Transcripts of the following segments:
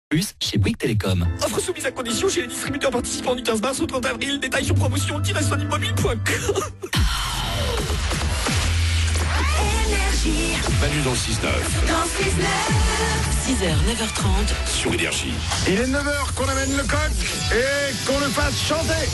Plus chez Bouygues Télécom. Offre soumise à condition chez les distributeurs participants du 15 mars au 30 avril. Détails sur promotion-sonimobile.com. Manu dans le 6-9. 6h, 9h30 Sur Énergie. Il est 9h qu'on amène le coq et qu'on le fasse chanter.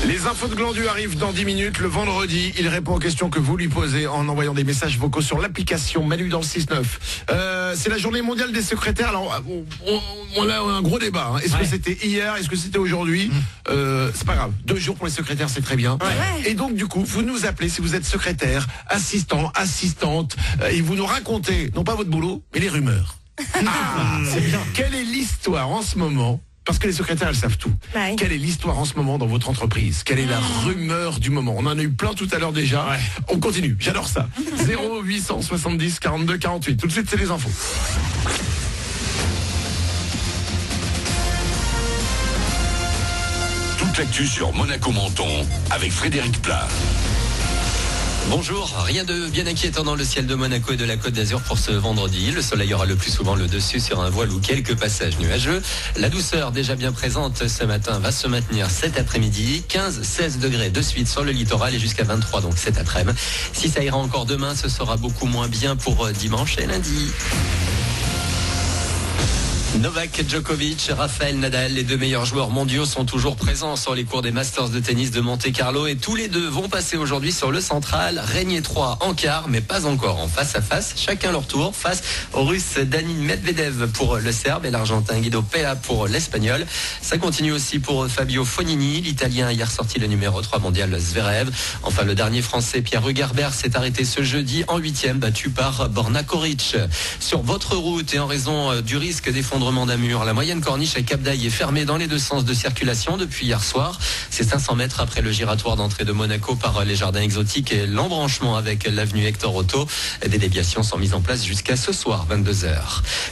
Les infos de Glandu arrivent dans 10 minutes. Le vendredi, il répond aux questions que vous lui posez en envoyant des messages vocaux sur l'application Manu dans le 6-9. C'est la journée mondiale des secrétaires. Alors, on a un gros débat. Hein. Est-ce que c'était hier? Est-ce que c'était aujourd'hui? C'est pas grave. 2 jours pour les secrétaires, c'est très bien. Et donc, du coup, vous nous appelez si vous êtes secrétaire, assistant, assistante, et vous nous racontez, non pas votre boulot, mais les rumeurs. Quelle est l'histoire en ce moment? Parce que les secrétaires, elles savent tout. Ouais. Quelle est l'histoire en ce moment dans votre entreprise? Quelle est la rumeur du moment? On en a eu plein tout à l'heure déjà. Ouais. On continue, j'adore ça. 0870 42 48. Tout de suite, c'est les infos. Toute l'actu sur Monaco Menton avec Frédéric Plat. Bonjour, rien de bien inquiétant dans le ciel de Monaco et de la Côte d'Azur pour ce vendredi. Le soleil aura le plus souvent le dessus sur un voile ou quelques passages nuageux. La douceur déjà bien présente ce matin va se maintenir cet après-midi. 15-16 degrés de suite sur le littoral et jusqu'à 23 donc cet après-midi. Si ça ira encore demain, ce sera beaucoup moins bien pour dimanche et lundi. Novak Djokovic, Rafael Nadal, les 2 meilleurs joueurs mondiaux sont toujours présents sur les cours des Masters de tennis de Monte-Carlo et tous les 2 vont passer aujourd'hui sur le central. Régnier 3 en quart, mais pas encore en face à face. Chacun leur tour face au Russe Daniil Medvedev pour le Serbe et l'Argentin Guido Pella pour l'Espagnol. Ça continue aussi pour Fabio Fognini. L'Italien a hier sorti le numéro 3 mondial Zverev. Enfin, le dernier Français Pierre Rugerber s'est arrêté ce jeudi en 8e, battu par Borna Koric. Sur votre route et en raison du risque d'effondrement d'un mur, la moyenne corniche à Cap d'Aille est fermée dans les 2 sens de circulation depuis hier soir. C'est 500 mètres après le giratoire d'entrée de Monaco par les jardins exotiques et l'embranchement avec l'avenue Hector Otto. Des déviations sont mises en place jusqu'à ce soir, 22h.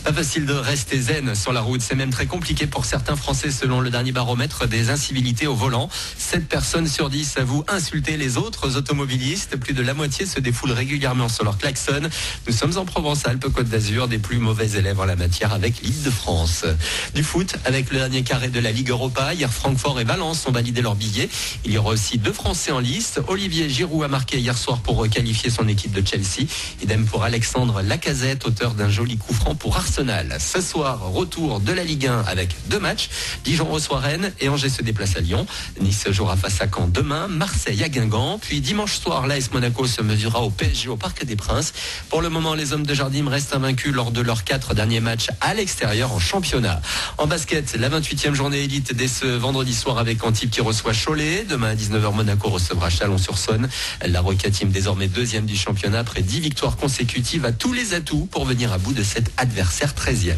Pas facile de rester zen sur la route. C'est même très compliqué pour certains Français selon le dernier baromètre des incivilités au volant. 7 personnes sur 10 avouent insulter les autres automobilistes. Plus de la moitié se défoulent régulièrement sur leur klaxon. Nous sommes en Provence-Alpes-Côte d'Azur, des plus mauvais élèves en la matière avec l'île de France. Du foot, avec le dernier carré de la Ligue Europa, hier Francfort et Valence ont validé leurs billets. Il y aura aussi 2 Français en liste. Olivier Giroud a marqué hier soir pour qualifier son équipe de Chelsea. Idem pour Alexandre Lacazette, auteur d'un joli coup franc pour Arsenal. Ce soir, retour de la Ligue 1 avec 2 matchs. Dijon reçoit Rennes et Angers se déplace à Lyon. Nice jouera face à Caen demain, Marseille à Guingamp. Puis dimanche soir, l'AS Monaco se mesurera au PSG au Parc des Princes. Pour le moment, les hommes de Jardim restent invaincus lors de leurs 4 derniers matchs à l'extérieur en championnat. En basket, la 28e journée élite dès ce vendredi soir avec Antibes qui reçoit Cholet. Demain à 19h, Monaco recevra Chalon-sur-Saône. La Roca Team désormais 2e du championnat après 10 victoires consécutives a tous les atouts pour venir à bout de cet adversaire 13e.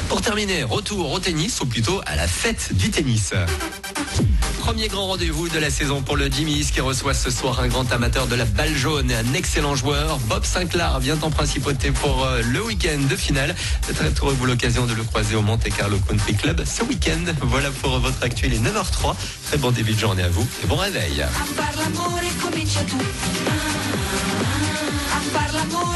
Pour terminer, retour au tennis, ou plutôt à la fête du tennis. Premier grand rendez-vous de la saison pour le Jimmy's qui reçoit ce soir un grand amateur de la balle jaune et un excellent joueur. Bob Sinclair vient en principauté pour le week-end de finale. Peut-être aurez-vous l'occasion de le croiser au Monte Carlo Country Club ce week-end. Voilà pour votre actu, il est 9h03. Très bon début de journée à vous et bon réveil. On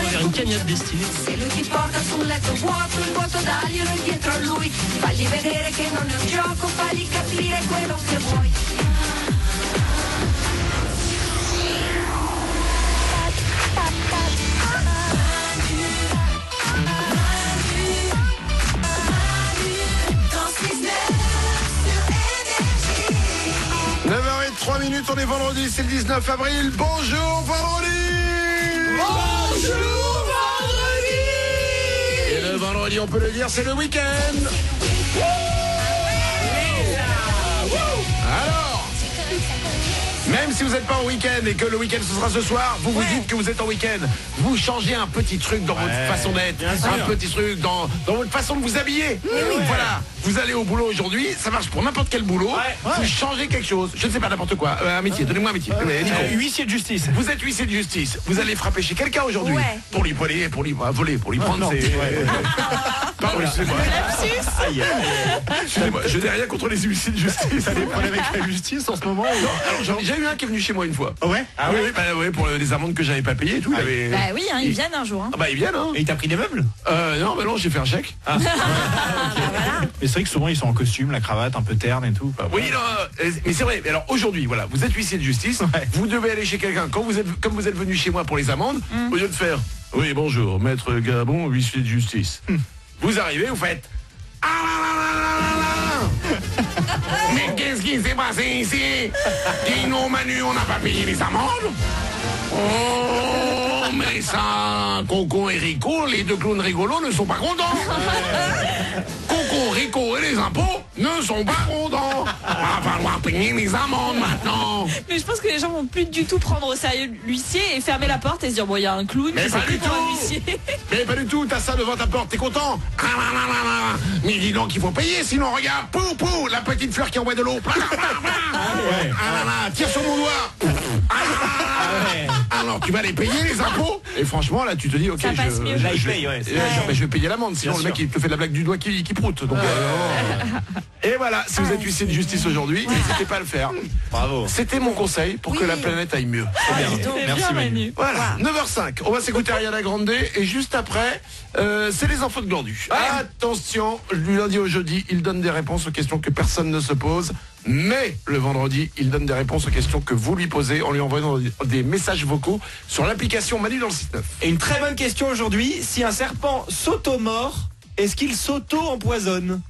va faire une cagnotte destinée. Se lui ti porta sul letto vuoto, il vuoto daglielo indietro a lui. Fagli vedere che non è un gioco, fagli capire quello che vuoi. On est vendredi, c'est le 19 avril. Bonjour vendredi. Bonjour vendredi. Et le vendredi, on peut le dire, c'est le week-end. Alors, mais Même si vous n'êtes pas en week-end et que le week-end ce sera ce soir, vous vous dites que vous êtes en week-end. Vous changez un petit truc dans votre façon d'être, un petit truc dans votre façon de vous habiller. Voilà, vous allez au boulot aujourd'hui, ça marche pour n'importe quel boulot. Vous changez quelque chose, je ne sais pas, n'importe quoi. Un métier, donnez-moi un métier. Nico. Huissier de justice. Vous êtes huissier de justice. Vous allez frapper chez quelqu'un aujourd'hui pour lui voler, pour lui prendre ses. Pardon, excusez-moi. Excusez-moi, je n'ai rien contre les huissiers de justice. T'as des problèmes avec la justice en ce moment? Non, alors j'en ai déjà eu un qui est venu chez moi une fois. Ah ouais? Ah oui, pour les amendes que j'avais pas payées et tout. Bah oui, hein, ils viennent un jour. Hein. Ah bah ils viennent, hein. Et il t'a pris des meubles? Non, j'ai fait un chèque. Voilà. Mais c'est vrai que souvent ils sont en costume, la cravate un peu terne et tout. Oui, non, mais c'est vrai. Mais alors aujourd'hui, voilà, vous êtes huissier de justice, vous devez aller chez quelqu'un. Comme vous êtes venu chez moi pour les amendes, au lieu de faire oui, bonjour, maître Gabon, huissier de justice. Vous arrivez, vous faites mais qu'est-ce qui s'est passé ici? Dis-nous Manu, on n'a pas payé les amendes? Oh, mais ça, Coco et Rico, les deux clowns rigolos ne sont pas contents. Coco, Rico et les impôts ne sont pas contents. Va falloir payer les amendes maintenant. Mais je pense que les gens vont plus du tout prendre au sérieux l'huissier et fermer la porte et se dire bon, il y a un clown. Mais pas du tout. Mais pas du tout, t'as ça devant ta porte, t'es content? Mais dis donc qu'il faut payer, sinon regarde, pou, la petite fleur qui envoie de l'eau. Tire sur mon doigt. Alors tu vas les payer les impôts. Et franchement là tu te dis ok, ça passe mieux. Là il paye, je vais payer l'amende, sinon le mec il te fait la blague du doigt qui proute. Donc, et voilà, si vous êtes huissier de justice aujourd'hui, n'hésitez pas à le faire. Bravo. C'était mon conseil pour que la planète aille mieux. Merci Manu. Voilà, 9h05, on va s'écouter Ariana Grande et juste après, c'est les infos de Glandu. Attention, du lundi au jeudi, il donne des réponses aux questions que personne ne se pose. Mais le vendredi, il donne des réponses aux questions que vous lui posez en lui envoyant des messages vocaux sur l'application Manu dans le 6-9. Et une très bonne question aujourd'hui, si un serpent s'auto-mord, est-ce qu'il s'auto-empoisonne?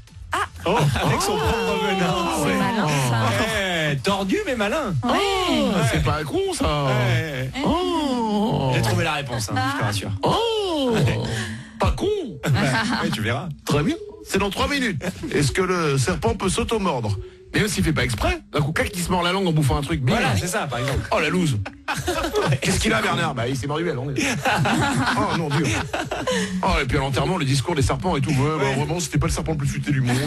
Avec son propre venin. C'est malin ça. Tordu mais malin. C'est pas con ça. J'ai trouvé la réponse, hein, je te rassure. Pas con. Tu verras. Très bien, c'est dans 3 minutes. Est-ce que le serpent peut s'auto-mordre? Mais même s'il fait pas exprès, d'un coup, quelqu'un qui se mord la langue en bouffant un truc. Voilà, c'est ça par exemple. Oh la loose. Qu'est-ce qu'il a Bernard? Bah il s'est mordu elle. Oh non dur. Oh et puis à l'enterrement le discours des serpents et tout. Bah, vraiment c'était pas le serpent le plus futé du monde.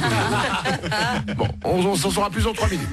Bon, on s'en saura plus en 3 minutes.